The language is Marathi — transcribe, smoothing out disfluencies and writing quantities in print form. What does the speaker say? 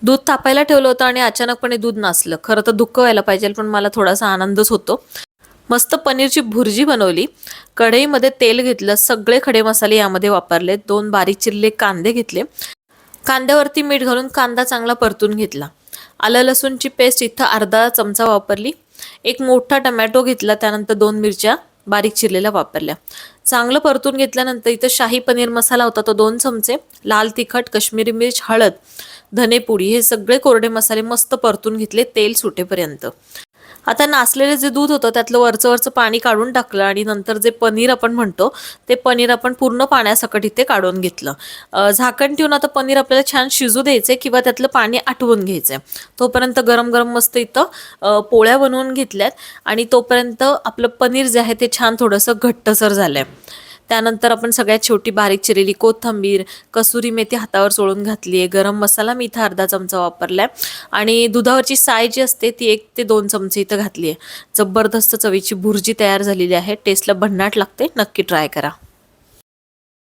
दूध तापायला ठेवलं होतं आणि अचानकपणे दूध नासलं. खरं तर दुःख व्हायला पाहिजे, पण मला थोडासा आनंदच होतो. मस्त पनीरची भुर्जी बनवली. कढईमध्ये तेल घेतलं, सगळे खडे मसाले यामध्ये वापरले, 2 बारीक चिरले कांदे घेतले. कांद्यावरती मीठ घालून कांदा चांगला परतून घेतला. आलं लसूणची पेस्ट इथं अर्धा चमचा वापरली. एक मोठा टमॅटो घेतला, त्यानंतर 2 मिरच्या बारीक चिरलेल्या वापरल्या. चांगलं परतून घेतल्यानंतर इथं शाही पनीर मसाला होता तो 2 चमचे, लाल तिखट, काश्मीरी मिर्च, हळद, धनेपुडी हे सगळे कोरडे मसाले मस्त परतून घेतले तेल सुटेपर्यंत. आता नासलेले जे दूध होतं त्यातलं वरचं पाणी काढून टाकलं आणि नंतर जे पनीर आपण म्हणतो ते पनीर आपण पूर्ण पाण्यासकट इथे काढून घेतलं. झाकण ठेवून आता पनीर आपल्याला छान शिजू द्यायचे किंवा त्यातलं पाणी आटवून घ्यायचंय. तोपर्यंत गरम गरम मस्त इथं पोळ्या बनवून घेतल्यात आणि तोपर्यंत आपलं पनीर जे आहे ते छान थोडंसं घट्टसर झालंय. त्यानंतर आपण सगळ्यात छोटी बारीक चिरलेली कोथिंबीर, कसुरी मेथी हातावर चोळून घातली आहे. गरम मसाला मी इथं अर्धा चमचा वापरलाय आणि दुधावरची साय जी असते ती 1 ते 2 चमचे इथं घातली आहे. जबरदस्त चवीची भुर्जी तयार झालेली आहे. टेस्टला भन्नाट लागते, नक्की ट्राय करा.